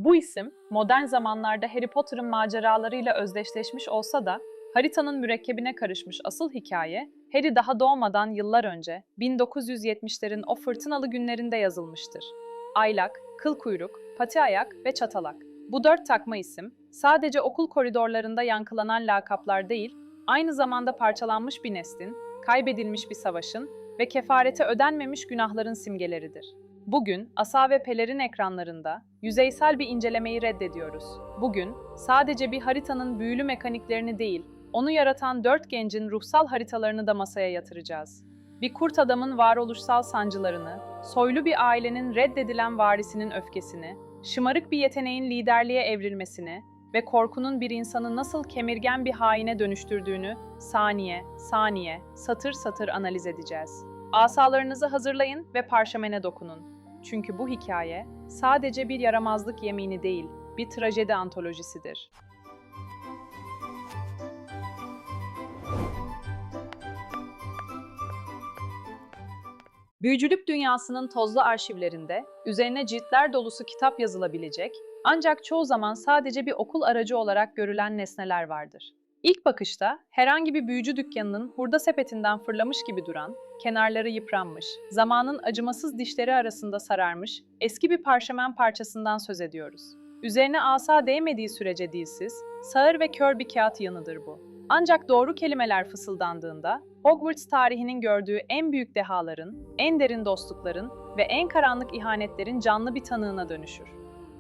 Bu isim, modern zamanlarda Harry Potter'ın maceralarıyla özdeşleşmiş olsa da, haritanın mürekkebine karışmış asıl hikaye, Harry daha doğmadan yıllar önce, 1970'lerin o fırtınalı günlerinde yazılmıştır. Aylak, kıl kuyruk, pati ayak ve çatalak. Bu dört takma isim, sadece okul koridorlarında yankılanan lakaplar değil, aynı zamanda parçalanmış bir neslin, kaybedilmiş bir savaşın ve kefarete ödenmemiş günahların simgeleridir. Bugün Asa ve Pelerin ekranlarında yüzeysel bir incelemeyi reddediyoruz. Bugün sadece bir haritanın büyülü mekaniklerini değil, onu yaratan dört gencin ruhsal haritalarını da masaya yatıracağız. Bir kurt adamın varoluşsal sancılarını, soylu bir ailenin reddedilen varisinin öfkesini, şımarık bir yeteneğin liderliğe evrilmesini ve korkunun bir insanı nasıl kemirgen bir haine dönüştürdüğünü saniye saniye, satır satır analiz edeceğiz. Asalarınızı hazırlayın ve parşömene dokunun. Çünkü bu hikaye sadece bir yaramazlık yemini değil, bir trajedi antolojisidir. Büyücülük dünyasının tozlu arşivlerinde üzerine ciltler dolusu kitap yazılabilecek, ancak çoğu zaman sadece bir okul aracı olarak görülen nesneler vardır. İlk bakışta herhangi bir büyücü dükkanının hurda sepetinden fırlamış gibi duran, kenarları yıpranmış, zamanın acımasız dişleri arasında sararmış eski bir parşömen parçasından söz ediyoruz. Üzerine asa değmediği sürece dilsiz, sağır ve kör bir kağıt yanıdır bu. Ancak doğru kelimeler fısıldandığında, Hogwarts tarihinin gördüğü en büyük dehaların, en derin dostlukların ve en karanlık ihanetlerin canlı bir tanığına dönüşür.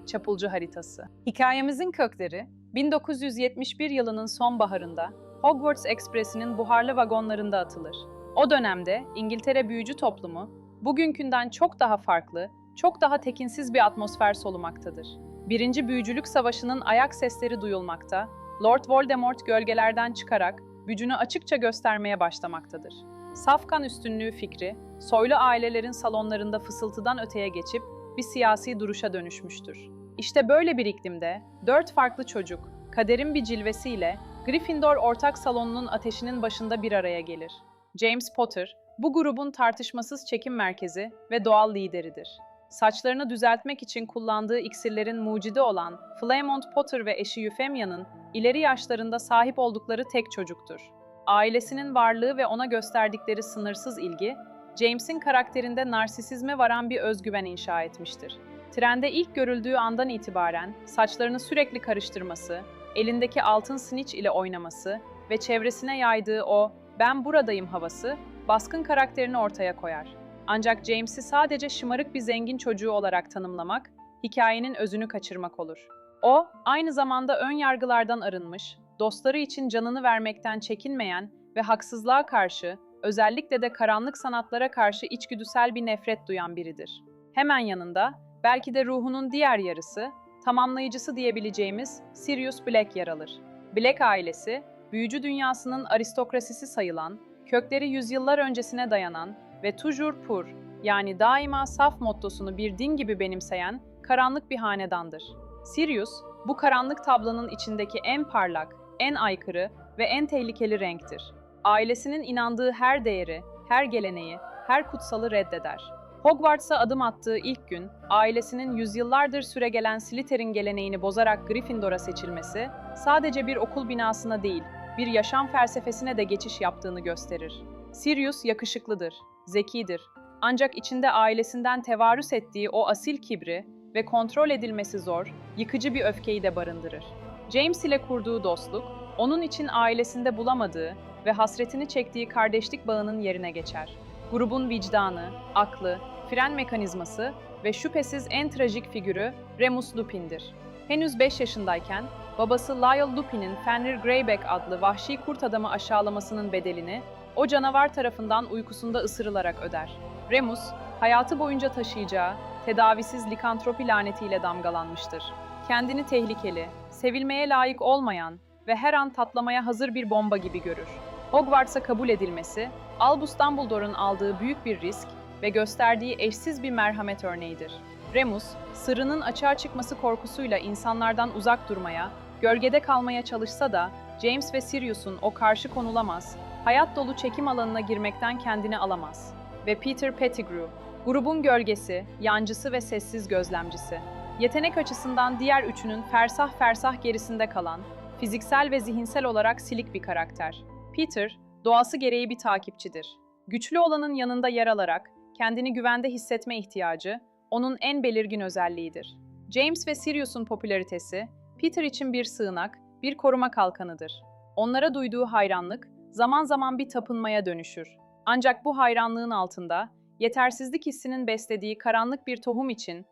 Çapulcu Haritası. Hikayemizin kökleri, 1971 yılının sonbaharında Hogwarts Ekspresi'nin buharlı vagonlarında atılır. O dönemde İngiltere büyücü toplumu, bugünkünden çok daha farklı, çok daha tekinsiz bir atmosfer solumaktadır. Birinci Büyücülük Savaşı'nın ayak sesleri duyulmakta, Lord Voldemort gölgelerden çıkarak gücünü açıkça göstermeye başlamaktadır. Safkan üstünlüğü fikri, soylu ailelerin salonlarında fısıltıdan öteye geçip bir siyasi duruşa dönüşmüştür. İşte böyle bir iklimde dört farklı çocuk, kaderin bir cilvesiyle Gryffindor ortak salonunun ateşinin başında bir araya gelir. James Potter, bu grubun tartışmasız çekim merkezi ve doğal lideridir. Saçlarını düzeltmek için kullandığı iksirlerin mucidi olan Flamont Potter ve eşi Euphemia'nın ileri yaşlarında sahip oldukları tek çocuktur. Ailesinin varlığı ve ona gösterdikleri sınırsız ilgi, James'in karakterinde narsisizme varan bir özgüven inşa etmiştir. Trende ilk görüldüğü andan itibaren saçlarını sürekli karıştırması, elindeki altın snitch ile oynaması ve çevresine yaydığı o "ben buradayım" havası, baskın karakterini ortaya koyar. Ancak James'i sadece şımarık bir zengin çocuğu olarak tanımlamak, hikayenin özünü kaçırmak olur. O, aynı zamanda ön yargılardan arınmış, dostları için canını vermekten çekinmeyen ve haksızlığa karşı, özellikle de karanlık sanatlara karşı içgüdüsel bir nefret duyan biridir. Hemen yanında, belki de ruhunun diğer yarısı, tamamlayıcısı diyebileceğimiz Sirius Black yer alır. Black ailesi, büyücü dünyasının aristokrasisi sayılan, kökleri yüzyıllar öncesine dayanan ve toujours pour, yani daima saf mottosunu bir din gibi benimseyen karanlık bir hanedandır. Sirius, bu karanlık tablonun içindeki en parlak, en aykırı ve en tehlikeli renktir. Ailesinin inandığı her değeri, her geleneği, her kutsalı reddeder. Hogwarts'a adım attığı ilk gün, ailesinin yüzyıllardır süregelen Slytherin geleneğini bozarak Gryffindor'a seçilmesi, sadece bir okul binasına değil, bir yaşam felsefesine de geçiş yaptığını gösterir. Sirius yakışıklıdır, zekidir. Ancak içinde ailesinden tevarüs ettiği o asil kibri ve kontrol edilmesi zor, yıkıcı bir öfkeyi de barındırır. James ile kurduğu dostluk, onun için ailesinde bulamadığı ve hasretini çektiği kardeşlik bağının yerine geçer. Grubun vicdanı, aklı, fren mekanizması ve şüphesiz en trajik figürü Remus Lupin'dir. Henüz 5 yaşındayken, babası Lyle Lupin'in Fenrir Greyback adlı vahşi kurt adamı aşağılamasının bedelini o canavar tarafından uykusunda ısırılarak öder. Remus, hayatı boyunca taşıyacağı tedavisiz likantropi lanetiyle damgalanmıştır. Kendini tehlikeli, sevilmeye layık olmayan ve her an patlamaya hazır bir bomba gibi görür. Hogwarts'a kabul edilmesi, Albus Dumbledore'un aldığı büyük bir risk ve gösterdiği eşsiz bir merhamet örneğidir. Remus, sırrının açığa çıkması korkusuyla insanlardan uzak durmaya, gölgede kalmaya çalışsa da James ve Sirius'un o karşı konulamaz, hayat dolu çekim alanına girmekten kendini alamaz. Ve Peter Pettigrew, grubun gölgesi, yancısı ve sessiz gözlemcisi. Yetenek açısından diğer üçünün fersah fersah gerisinde kalan, fiziksel ve zihinsel olarak silik bir karakter. Peter, doğası gereği bir takipçidir. Güçlü olanın yanında yer alarak kendini güvende hissetme ihtiyacı onun en belirgin özelliğidir. James ve Sirius'un popülaritesi, Peter için bir sığınak, bir koruma kalkanıdır. Onlara duyduğu hayranlık zaman zaman bir tapınmaya dönüşür. Ancak bu hayranlığın altında, yetersizlik hissinin beslediği karanlık bir tohum için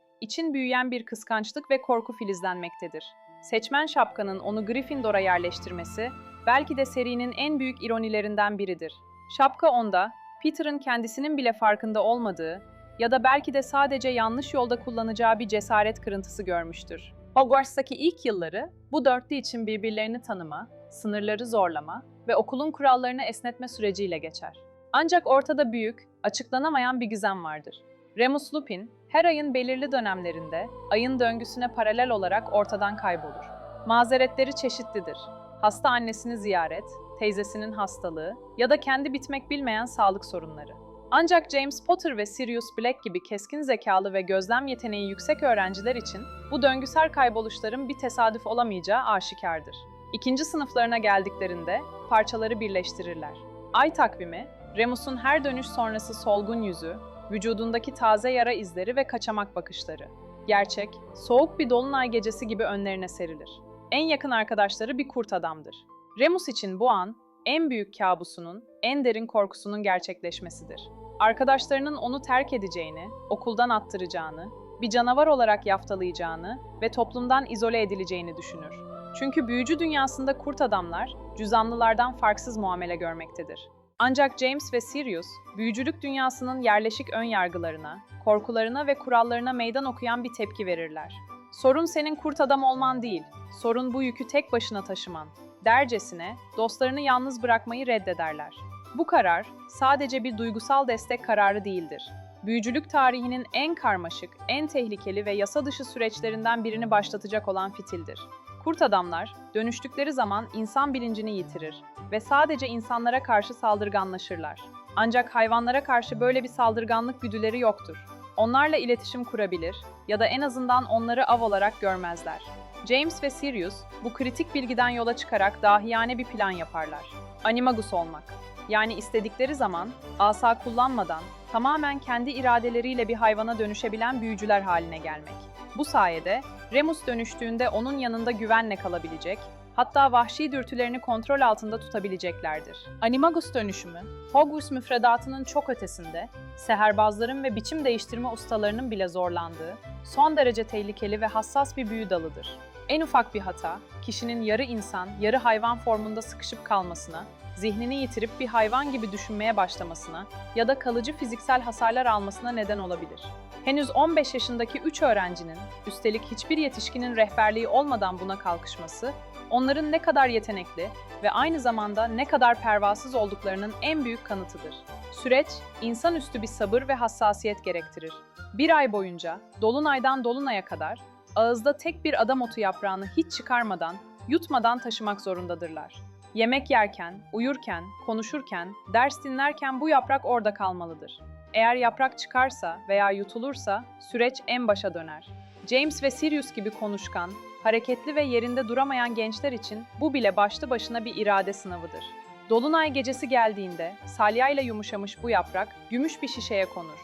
büyüyen bir kıskançlık ve korku filizlenmektedir. Seçmen şapkanın onu Gryffindor'a yerleştirmesi, belki de serinin en büyük ironilerinden biridir. Şapka onda, Peter'ın kendisinin bile farkında olmadığı ya da belki de sadece yanlış yolda kullanacağı bir cesaret kırıntısı görmüştür. Hogwarts'taki ilk yılları bu dörtlü için birbirlerini tanıma, sınırları zorlama ve okulun kurallarını esnetme süreciyle geçer. Ancak ortada büyük, açıklanamayan bir gizem vardır. Remus Lupin, her ayın belirli dönemlerinde ayın döngüsüne paralel olarak ortadan kaybolur. Mazeretleri çeşitlidir. Hasta annesini ziyaret, teyzesinin hastalığı ya da kendi bitmek bilmeyen sağlık sorunları. Ancak James Potter ve Sirius Black gibi keskin zekalı ve gözlem yeteneği yüksek öğrenciler için bu döngüsel kayboluşların bir tesadüf olamayacağı aşikardır. İkinci sınıflarına geldiklerinde parçaları birleştirirler. Ay takvimi, Remus'un her dönüş sonrası solgun yüzü, vücudundaki taze yara izleri ve kaçamak bakışları. Gerçek, soğuk bir dolunay gecesi gibi önlerine serilir. En yakın arkadaşları bir kurt adamdır. Remus için bu an, en büyük kabusunun, en derin korkusunun gerçekleşmesidir. Arkadaşlarının onu terk edeceğini, okuldan attıracağını, bir canavar olarak yaftalayacağını ve toplumdan izole edileceğini düşünür. Çünkü büyücü dünyasında kurt adamlar, cüzamlılardan farksız muamele görmektedir. Ancak James ve Sirius, büyücülük dünyasının yerleşik ön yargılarına, korkularına ve kurallarına meydan okuyan bir tepki verirler. Sorun senin kurt adam olman değil, sorun bu yükü tek başına taşıman. Dercesine, dostlarını yalnız bırakmayı reddederler. Bu karar, sadece bir duygusal destek kararı değildir. Büyücülük tarihinin en karmaşık, en tehlikeli ve yasa dışı süreçlerinden birini başlatacak olan fitildir. Kurt adamlar, dönüştükleri zaman insan bilincini yitirir ve sadece insanlara karşı saldırganlaşırlar. Ancak hayvanlara karşı böyle bir saldırganlık güdüleri yoktur. Onlarla iletişim kurabilir ya da en azından onları av olarak görmezler. James ve Sirius, bu kritik bilgiden yola çıkarak dahiyane bir plan yaparlar. Animagus olmak. Yani istedikleri zaman, asa kullanmadan, tamamen kendi iradeleriyle bir hayvana dönüşebilen büyücüler haline gelmek. Bu sayede, Remus dönüştüğünde onun yanında güvenle kalabilecek, hatta vahşi dürtülerini kontrol altında tutabileceklerdir. Animagus dönüşümü, Hogwarts müfredatının çok ötesinde, seherbazların ve biçim değiştirme ustalarının bile zorlandığı, son derece tehlikeli ve hassas bir büyü dalıdır. En ufak bir hata, kişinin yarı insan, yarı hayvan formunda sıkışıp kalmasına, zihnini yitirip bir hayvan gibi düşünmeye başlamasına ya da kalıcı fiziksel hasarlar almasına neden olabilir. Henüz 15 yaşındaki 3 öğrencinin, üstelik hiçbir yetişkinin rehberliği olmadan buna kalkışması, onların ne kadar yetenekli ve aynı zamanda ne kadar pervasız olduklarının en büyük kanıtıdır. Süreç, insanüstü bir sabır ve hassasiyet gerektirir. Bir ay boyunca, dolunaydan dolunaya kadar, ağızda tek bir adam otu yaprağını hiç çıkarmadan, yutmadan taşımak zorundadırlar. Yemek yerken, uyurken, konuşurken, ders dinlerken bu yaprak orada kalmalıdır. Eğer yaprak çıkarsa veya yutulursa süreç en başa döner. James ve Sirius gibi konuşkan, hareketli ve yerinde duramayan gençler için bu bile başlı başına bir irade sınavıdır. Dolunay gecesi geldiğinde salyayla yumuşamış bu yaprak gümüş bir şişeye konur.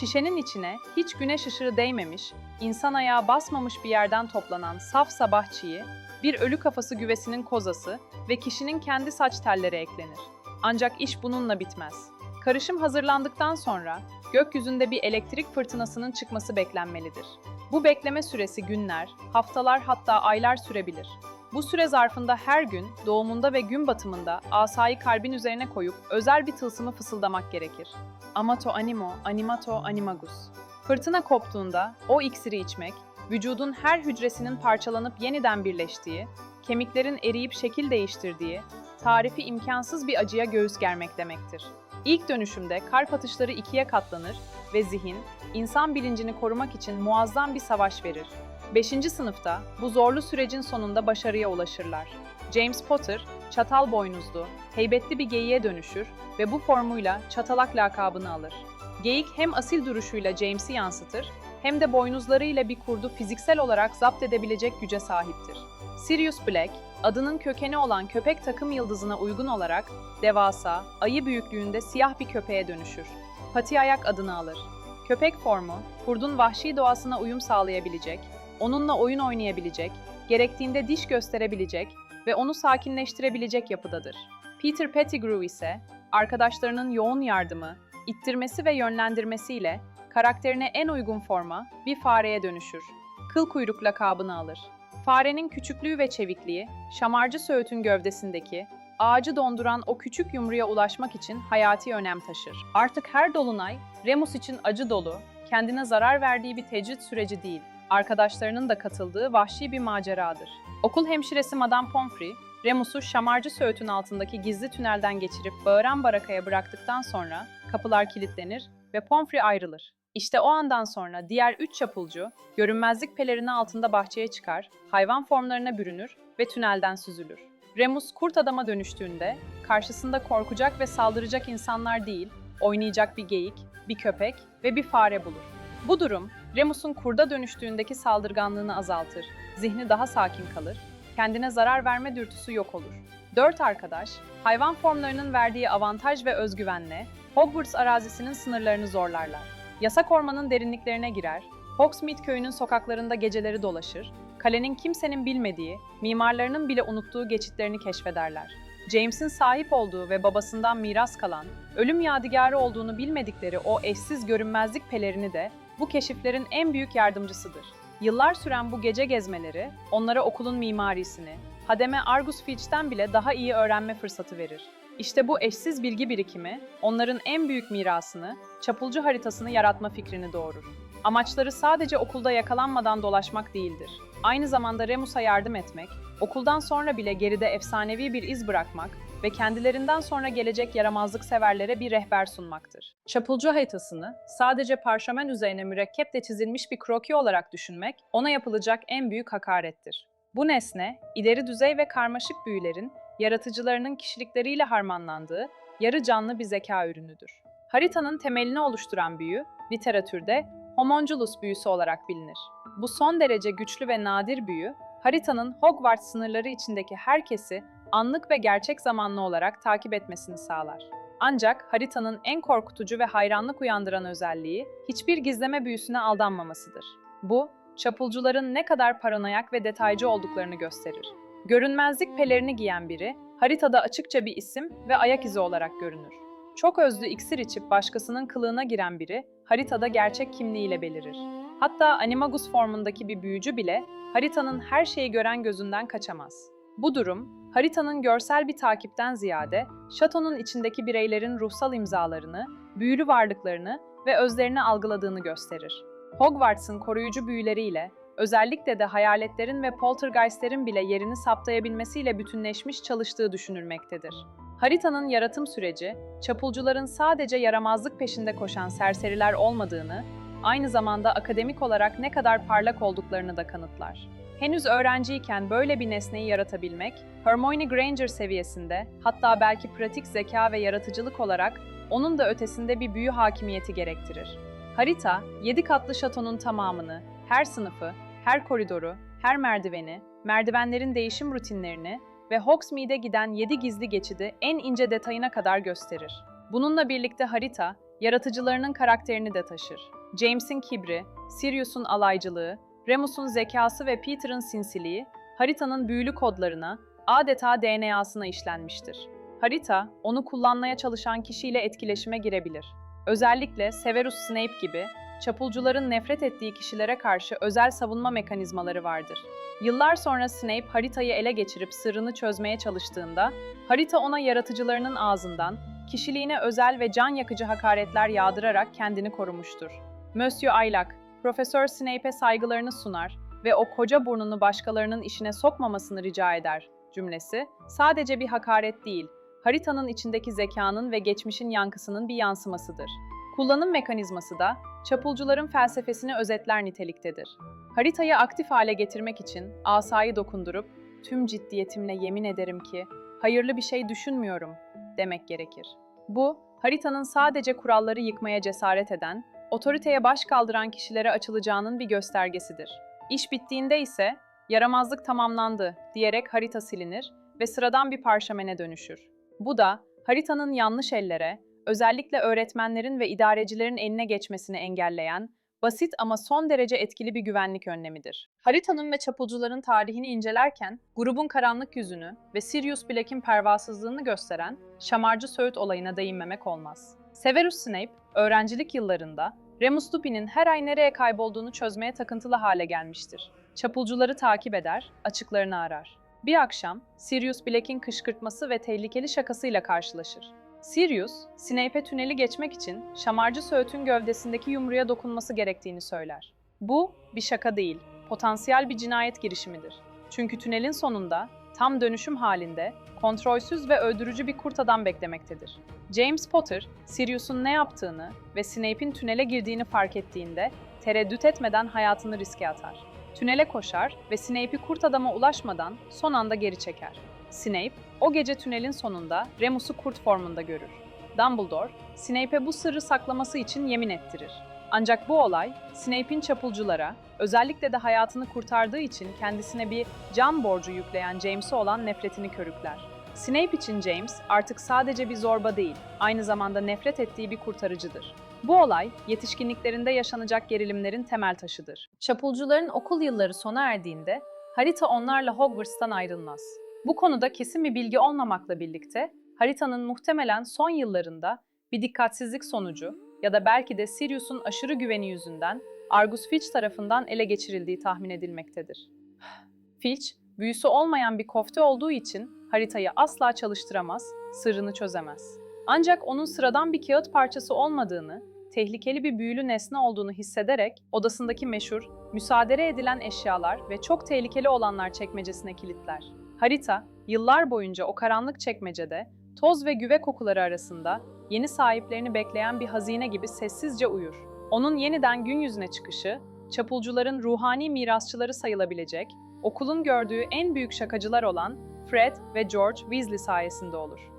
Şişenin içine hiç güneş ışığı değmemiş, insan ayağı basmamış bir yerden toplanan saf sabah çiği, bir ölü kafası güvesinin kozası ve kişinin kendi saç telleri eklenir. Ancak iş bununla bitmez. Karışım hazırlandıktan sonra gökyüzünde bir elektrik fırtınasının çıkması beklenmelidir. Bu bekleme süresi günler, haftalar hatta aylar sürebilir. Bu süre zarfında her gün doğumunda ve gün batımında asayı kalbin üzerine koyup özel bir tılsımı fısıldamak gerekir. Amato animo, animato animagus. Fırtına koptuğunda o iksiri içmek, vücudun her hücresinin parçalanıp yeniden birleştiği, kemiklerin eriyip şekil değiştirdiği, tarifi imkansız bir acıya göğüs germek demektir. İlk dönüşümde kalp atışları ikiye katlanır ve zihin, insan bilincini korumak için muazzam bir savaş verir. 5. sınıfta bu zorlu sürecin sonunda başarıya ulaşırlar. James Potter, çatal boynuzlu, heybetli bir geyiğe dönüşür ve bu formuyla çatalak lakabını alır. Geyik hem asil duruşuyla James'i yansıtır, hem de boynuzlarıyla bir kurdu fiziksel olarak zapt edebilecek güce sahiptir. Sirius Black, adının kökeni olan köpek takım yıldızına uygun olarak devasa, ayı büyüklüğünde siyah bir köpeğe dönüşür. Pati ayak adını alır. Köpek formu, kurdun vahşi doğasına uyum sağlayabilecek, onunla oyun oynayabilecek, gerektiğinde diş gösterebilecek ve onu sakinleştirebilecek yapıdadır. Peter Pettigrew ise, arkadaşlarının yoğun yardımı, ittirmesi ve yönlendirmesiyle karakterine en uygun forma bir fareye dönüşür. Kıl kuyruk lakabını alır. Farenin küçüklüğü ve çevikliği, şamarcı söğütün gövdesindeki, ağacı donduran o küçük yumruya ulaşmak için hayati önem taşır. Artık her dolunay, Remus için acı dolu, kendine zarar verdiği bir tecrit süreci değil, arkadaşlarının da katıldığı vahşi bir maceradır. Okul hemşiresi Madame Pomfrey, Remus'u şamarcı söğütün altındaki gizli tünelden geçirip bağıran barakaya bıraktıktan sonra kapılar kilitlenir ve Pomfrey ayrılır. İşte o andan sonra diğer 3 çapulcu, görünmezlik pelerini altında bahçeye çıkar, hayvan formlarına bürünür ve tünelden süzülür. Remus kurt adama dönüştüğünde karşısında korkacak ve saldıracak insanlar değil, oynayacak bir geyik, bir köpek ve bir fare bulur. Bu durum, Remus'un kurda dönüştüğündeki saldırganlığını azaltır, zihni daha sakin kalır, kendine zarar verme dürtüsü yok olur. 4 arkadaş, hayvan formlarının verdiği avantaj ve özgüvenle Hogwarts arazisinin sınırlarını zorlarlar. Yasak ormanın derinliklerine girer, Hogsmeade köyünün sokaklarında geceleri dolaşır, kalenin kimsenin bilmediği, mimarlarının bile unuttuğu geçitlerini keşfederler. James'in sahip olduğu ve babasından miras kalan, ölüm yadigarı olduğunu bilmedikleri o eşsiz görünmezlik pelerini de bu keşiflerin en büyük yardımcısıdır. Yıllar süren bu gece gezmeleri, onlara okulun mimarisini, hademe Argus Filch'ten bile daha iyi öğrenme fırsatı verir. İşte bu eşsiz bilgi birikimi, onların en büyük mirasını, çapulcu haritasını yaratma fikrini doğurur. Amaçları sadece okulda yakalanmadan dolaşmak değildir. Aynı zamanda Remus'a yardım etmek, okuldan sonra bile geride efsanevi bir iz bırakmak ve kendilerinden sonra gelecek yaramazlık severlere bir rehber sunmaktır. Çapulcu haritasını sadece parşömen üzerine mürekkeple çizilmiş bir kroki olarak düşünmek, ona yapılacak en büyük hakarettir. Bu nesne, ileri düzey ve karmaşık büyülerin, yaratıcılarının kişilikleriyle harmanlandığı, yarı canlı bir zeka ürünüdür. Haritanın temelini oluşturan büyü, literatürde homunculus büyüsü olarak bilinir. Bu son derece güçlü ve nadir büyü, haritanın Hogwarts sınırları içindeki herkesi anlık ve gerçek zamanlı olarak takip etmesini sağlar. Ancak haritanın en korkutucu ve hayranlık uyandıran özelliği, hiçbir gizleme büyüsüne aldanmamasıdır. Bu, çapulcuların ne kadar paranoyak ve detaycı olduklarını gösterir. Görünmezlik pelerini giyen biri, haritada açıkça bir isim ve ayak izi olarak görünür. Çok özlü iksir içip başkasının kılığına giren biri, haritada gerçek kimliğiyle belirir. Hatta Animagus formundaki bir büyücü bile, haritanın her şeyi gören gözünden kaçamaz. Bu durum, haritanın görsel bir takipten ziyade, şatonun içindeki bireylerin ruhsal imzalarını, büyülü varlıklarını ve özlerini algıladığını gösterir. Hogwarts'ın koruyucu büyüleriyle, özellikle de hayaletlerin ve poltergeistlerin bile yerini saptayabilmesiyle bütünleşmiş çalıştığı düşünülmektedir. Haritanın yaratım süreci, çapulcuların sadece yaramazlık peşinde koşan serseriler olmadığını, aynı zamanda akademik olarak ne kadar parlak olduklarını da kanıtlar. Henüz öğrenciyken böyle bir nesneyi yaratabilmek, Hermione Granger seviyesinde, hatta belki pratik zeka ve yaratıcılık olarak onun da ötesinde bir büyü hakimiyeti gerektirir. Harita, 7 katlı şatonun tamamını, her sınıfı, her koridoru, her merdiveni, merdivenlerin değişim rutinlerini ve Hogsmeade'e giden 7 gizli geçidi en ince detayına kadar gösterir. Bununla birlikte harita, yaratıcılarının karakterini de taşır. James'in kibri, Sirius'un alaycılığı, Remus'un zekası ve Peter'ın sinsiliği, haritanın büyülü kodlarına, adeta DNA'sına işlenmiştir. Harita, onu kullanmaya çalışan kişiyle etkileşime girebilir. Özellikle Severus Snape gibi, çapulcuların nefret ettiği kişilere karşı özel savunma mekanizmaları vardır. Yıllar sonra Snape haritayı ele geçirip sırrını çözmeye çalıştığında, harita ona yaratıcılarının ağzından, kişiliğine özel ve can yakıcı hakaretler yağdırarak kendini korumuştur. Monsieur Aylak, Profesör Snape'e saygılarını sunar ve o koca burnunu başkalarının işine sokmamasını rica eder cümlesi, sadece bir hakaret değil, haritanın içindeki zekanın ve geçmişin yankısının bir yansımasıdır. Kullanım mekanizması da, çapulcuların felsefesini özetler niteliktedir. Haritayı aktif hale getirmek için asayı dokundurup, tüm ciddiyetimle yemin ederim ki, hayırlı bir şey düşünmüyorum, demek gerekir. Bu, haritanın sadece kuralları yıkmaya cesaret eden, otoriteye baş kaldıran kişilere açılacağının bir göstergesidir. İş bittiğinde ise yaramazlık tamamlandı diyerek harita silinir ve sıradan bir parşömene dönüşür. Bu da haritanın yanlış ellere, özellikle öğretmenlerin ve idarecilerin eline geçmesini engelleyen basit ama son derece etkili bir güvenlik önlemidir. Haritanın ve çapulcuların tarihini incelerken, grubun karanlık yüzünü ve Sirius Black'in pervasızlığını gösteren Şamarcı Söğüt olayına değinmemek olmaz. Severus Snape, öğrencilik yıllarında Remus Lupin'in her ay nereye kaybolduğunu çözmeye takıntılı hale gelmiştir. Çapulcuları takip eder, açıklarını arar. Bir akşam, Sirius Black'in kışkırtması ve tehlikeli şakasıyla karşılaşır. Sirius, Snape'e tüneli geçmek için Şamarcı Söğüt'ün gövdesindeki yumruya dokunması gerektiğini söyler. Bu, bir şaka değil, potansiyel bir cinayet girişimidir. Çünkü tünelin sonunda, tam dönüşüm halinde, kontrolsüz ve öldürücü bir kurt adam beklemektedir. James Potter, Sirius'un ne yaptığını ve Snape'in tünele girdiğini fark ettiğinde, tereddüt etmeden hayatını riske atar. Tünele koşar ve Snape'i kurt adama ulaşmadan son anda geri çeker. Snape, o gece tünelin sonunda Remus'u kurt formunda görür. Dumbledore, Snape'e bu sırrı saklaması için yemin ettirir. Ancak bu olay, Snape'in çapulculara, özellikle de hayatını kurtardığı için kendisine bir can borcu yükleyen James'e olan nefretini körükler. Snape için James artık sadece bir zorba değil, aynı zamanda nefret ettiği bir kurtarıcıdır. Bu olay, yetişkinliklerinde yaşanacak gerilimlerin temel taşıdır. Çapulcuların okul yılları sona erdiğinde, harita onlarla Hogwarts'tan ayrılmaz. Bu konuda kesin bir bilgi olmamakla birlikte, haritanın muhtemelen son yıllarında bir dikkatsizlik sonucu ya da belki de Sirius'un aşırı güveni yüzünden Argus Filch tarafından ele geçirildiği tahmin edilmektedir. Filch, büyüsü olmayan bir kofte olduğu için haritayı asla çalıştıramaz, sırrını çözemez. Ancak onun sıradan bir kağıt parçası olmadığını, tehlikeli bir büyülü nesne olduğunu hissederek odasındaki meşhur, müsaade edilen eşyalar ve çok tehlikeli olanlar çekmecesine kilitler. Harita, yıllar boyunca o karanlık çekmecede, toz ve güve kokuları arasında yeni sahiplerini bekleyen bir hazine gibi sessizce uyur. Onun yeniden gün yüzüne çıkışı, çapulcuların ruhani mirasçıları sayılabilecek, okulun gördüğü en büyük şakacılar olan Fred ve George Weasley sayesinde olur.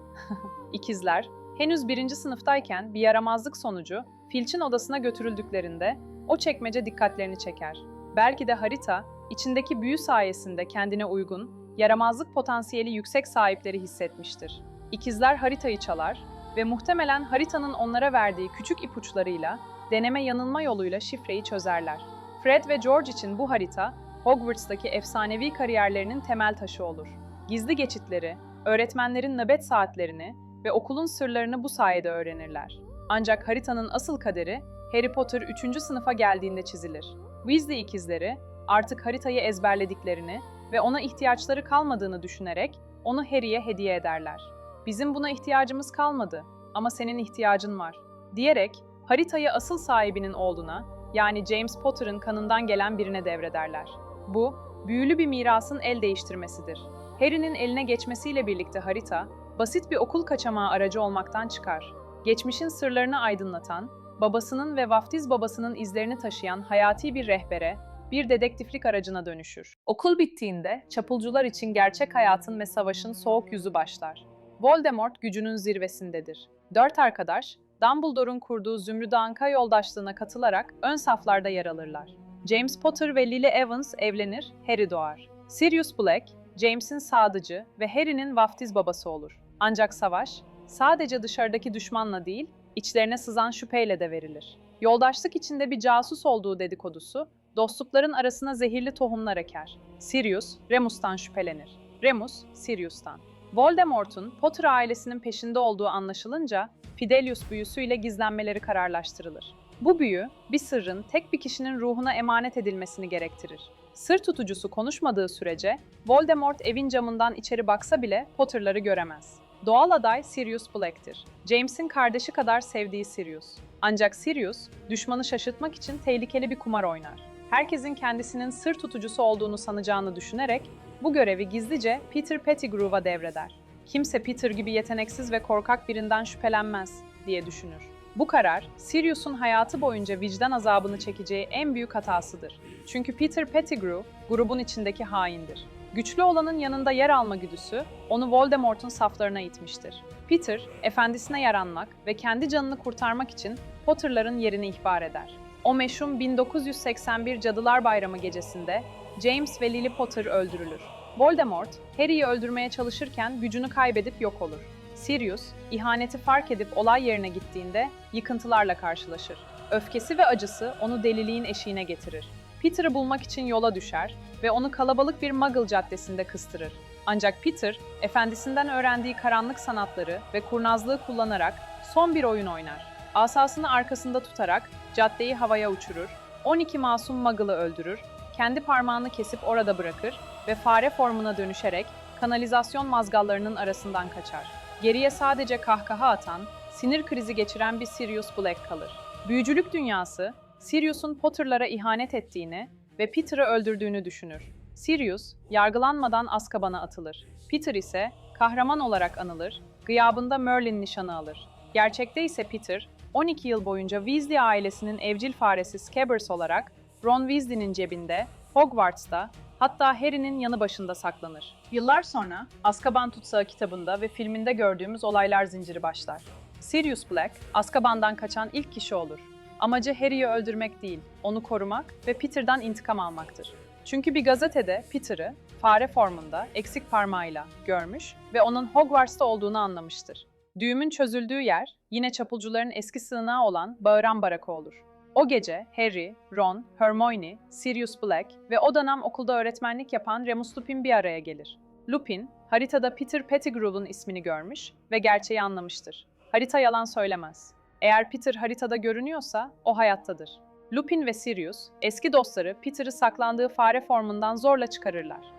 İkizler, henüz 1. sınıftayken bir yaramazlık sonucu Filch'in odasına götürüldüklerinde o çekmece dikkatlerini çeker. Belki de harita, içindeki büyü sayesinde kendine uygun, yaramazlık potansiyeli yüksek sahipleri hissetmiştir. İkizler haritayı çalar ve muhtemelen haritanın onlara verdiği küçük ipuçlarıyla deneme yanılma yoluyla şifreyi çözerler. Fred ve George için bu harita, Hogwarts'taki efsanevi kariyerlerinin temel taşı olur. Gizli geçitleri, öğretmenlerin nöbet saatlerini ve okulun sırlarını bu sayede öğrenirler. Ancak haritanın asıl kaderi Harry Potter 3. sınıfa geldiğinde çizilir. Weasley ikizleri artık haritayı ezberlediklerini ve ona ihtiyaçları kalmadığını düşünerek onu Harry'ye hediye ederler. "Bizim buna ihtiyacımız kalmadı ama senin ihtiyacın var," diyerek haritayı asıl sahibinin oğluna, yani James Potter'ın kanından gelen birine devrederler. Bu, büyülü bir mirasın el değiştirmesidir. Harry'nin eline geçmesiyle birlikte harita, basit bir okul kaçamağı aracı olmaktan çıkar. Geçmişin sırlarını aydınlatan, babasının ve vaftiz babasının izlerini taşıyan hayati bir rehbere, bir dedektiflik aracına dönüşür. Okul bittiğinde çapulcular için gerçek hayatın ve savaşın soğuk yüzü başlar. Voldemort gücünün zirvesindedir. 4 arkadaş, Dumbledore'un kurduğu Zümrüt Anka yoldaşlığına katılarak ön saflarda yer alırlar. James Potter ve Lily Evans evlenir, Harry doğar. Sirius Black, James'in sadıcı ve Harry'nin vaftiz babası olur. Ancak savaş, sadece dışarıdaki düşmanla değil, içlerine sızan şüpheyle de verilir. Yoldaşlık içinde bir casus olduğu dedikodusu, dostlukların arasına zehirli tohumlar eker. Sirius, Remus'tan şüphelenir. Remus, Sirius'tan. Voldemort'un Potter ailesinin peşinde olduğu anlaşılınca, Fidelius büyüsüyle gizlenmeleri kararlaştırılır. Bu büyü, bir sırrın tek bir kişinin ruhuna emanet edilmesini gerektirir. Sır tutucusu konuşmadığı sürece, Voldemort evin camından içeri baksa bile Potter'ları göremez. Doğal aday Sirius Black'tir. James'in kardeşi kadar sevdiği Sirius. Ancak Sirius, düşmanı şaşırtmak için tehlikeli bir kumar oynar. Herkesin kendisinin sır tutucusu olduğunu sanacağını düşünerek, bu görevi gizlice Peter Pettigrew'a devreder. "Kimse Peter gibi yeteneksiz ve korkak birinden şüphelenmez," diye düşünür. Bu karar, Sirius'un hayatı boyunca vicdan azabını çekeceği en büyük hatasıdır. Çünkü Peter Pettigrew, grubun içindeki haindir. Güçlü olanın yanında yer alma güdüsü, onu Voldemort'un saflarına itmiştir. Peter, efendisine yaranmak ve kendi canını kurtarmak için Potter'ların yerini ihbar eder. O meşhum 1981 Cadılar Bayramı gecesinde James ve Lily Potter öldürülür. Voldemort, Harry'yi öldürmeye çalışırken gücünü kaybedip yok olur. Sirius, ihaneti fark edip olay yerine gittiğinde yıkıntılarla karşılaşır. Öfkesi ve acısı onu deliliğin eşiğine getirir. Peter'ı bulmak için yola düşer ve onu kalabalık bir Muggle caddesinde kıstırır. Ancak Peter, efendisinden öğrendiği karanlık sanatları ve kurnazlığı kullanarak son bir oyun oynar. Asasını arkasında tutarak caddeyi havaya uçurur, 12 masum Muggle'ı öldürür, kendi parmağını kesip orada bırakır ve fare formuna dönüşerek kanalizasyon mazgallarının arasından kaçar. Geriye sadece kahkaha atan, sinir krizi geçiren bir Sirius Black kalır. Büyücülük dünyası, Sirius'un Potter'lara ihanet ettiğini ve Peter'ı öldürdüğünü düşünür. Sirius, yargılanmadan Azkaban'a atılır. Peter ise kahraman olarak anılır, gıyabında Merlin nişanı alır. Gerçekte ise Peter, 12 yıl boyunca Weasley ailesinin evcil faresi Scabbers olarak Ron Weasley'nin cebinde, Hogwarts'ta, hatta Harry'nin yanı başında saklanır. Yıllar sonra Azkaban Tutsağı kitabında ve filminde gördüğümüz olaylar zinciri başlar. Sirius Black, Azkaban'dan kaçan ilk kişi olur. Amacı Harry'yi öldürmek değil, onu korumak ve Peter'dan intikam almaktır. Çünkü bir gazetede Peter'ı fare formunda eksik parmağıyla görmüş ve onun Hogwarts'ta olduğunu anlamıştır. Düğümün çözüldüğü yer yine çapulcuların eski sığınağı olan Bağıran Baraka olur. O gece Harry, Ron, Hermione, Sirius Black ve o dönem okulda öğretmenlik yapan Remus Lupin bir araya gelir. Lupin, haritada Peter Pettigrew'un ismini görmüş ve gerçeği anlamıştır. Harita yalan söylemez. Eğer Peter haritada görünüyorsa o hayattadır. Lupin ve Sirius, eski dostları Peter'ı saklandığı fare formundan zorla çıkarırlar.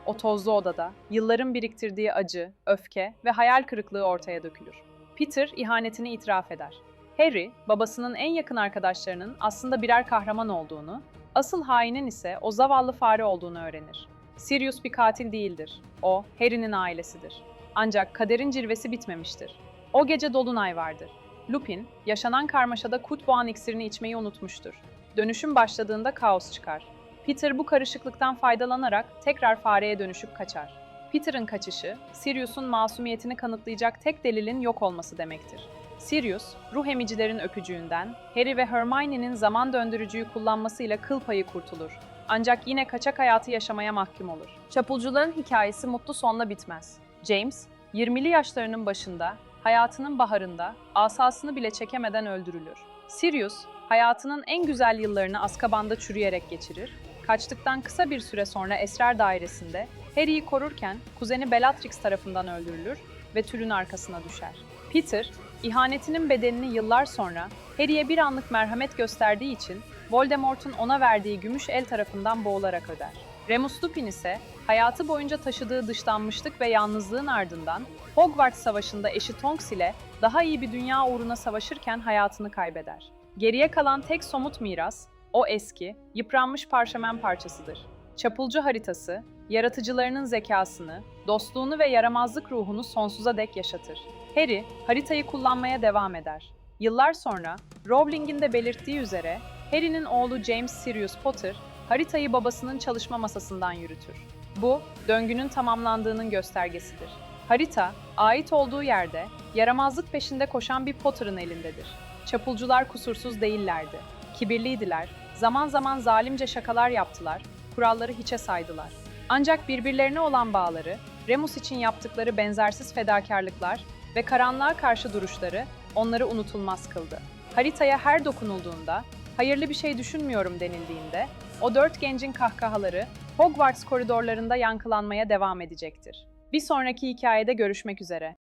O tozlu odada yılların biriktirdiği acı, öfke ve hayal kırıklığı ortaya dökülür. Peter ihanetini itiraf eder. Harry, babasının en yakın arkadaşlarının aslında birer kahraman olduğunu, asıl hainin ise o zavallı fare olduğunu öğrenir. Sirius bir katil değildir. O, Harry'nin ailesidir. Ancak kaderin cilvesi bitmemiştir. O gece dolunay vardır. Lupin, yaşanan karmaşada kurt boğan iksirini içmeyi unutmuştur. Dönüşüm başladığında kaos çıkar. Peter bu karışıklıktan faydalanarak tekrar fareye dönüşüp kaçar. Peter'ın kaçışı, Sirius'un masumiyetini kanıtlayacak tek delilin yok olması demektir. Sirius, ruh emicilerin öpücüğünden, Harry ve Hermione'nin zaman döndürücüyü kullanmasıyla kıl payı kurtulur. Ancak yine kaçak hayatı yaşamaya mahkum olur. Çapulcuların hikayesi mutlu sonla bitmez. James, 20'li yaşlarının başında, hayatının baharında, asasını bile çekemeden öldürülür. Sirius, hayatının en güzel yıllarını Azkaban'da çürüyerek geçirir. Kaçtıktan kısa bir süre sonra Esrar Dairesi'nde Harry'yi korurken kuzeni Bellatrix tarafından öldürülür ve tülün arkasına düşer. Peter, ihanetinin bedelini yıllar sonra Harry'ye bir anlık merhamet gösterdiği için Voldemort'un ona verdiği gümüş el tarafından boğularak öder. Remus Lupin ise hayatı boyunca taşıdığı dışlanmışlık ve yalnızlığın ardından Hogwarts Savaşı'nda eşi Tonks ile daha iyi bir dünya uğruna savaşırken hayatını kaybeder. Geriye kalan tek somut miras, o eski, yıpranmış parşömen parçasıdır. Çapulcu haritası, yaratıcılarının zekasını, dostluğunu ve yaramazlık ruhunu sonsuza dek yaşatır. Harry, haritayı kullanmaya devam eder. Yıllar sonra, Rowling'in de belirttiği üzere, Harry'nin oğlu James Sirius Potter, haritayı babasının çalışma masasından yürütür. Bu, döngünün tamamlandığının göstergesidir. Harita, ait olduğu yerde, yaramazlık peşinde koşan bir Potter'ın elindedir. Çapulcular kusursuz değillerdi. Kibirliydiler, zaman zaman zalimce şakalar yaptılar, kuralları hiçe saydılar. Ancak birbirlerine olan bağları, Remus için yaptıkları benzersiz fedakarlıklar ve karanlığa karşı duruşları onları unutulmaz kıldı. Haritaya her dokunulduğunda, hayırlı bir şey düşünmüyorum denildiğinde, o 4 gencin kahkahaları Hogwarts koridorlarında yankılanmaya devam edecektir. Bir sonraki hikayede görüşmek üzere.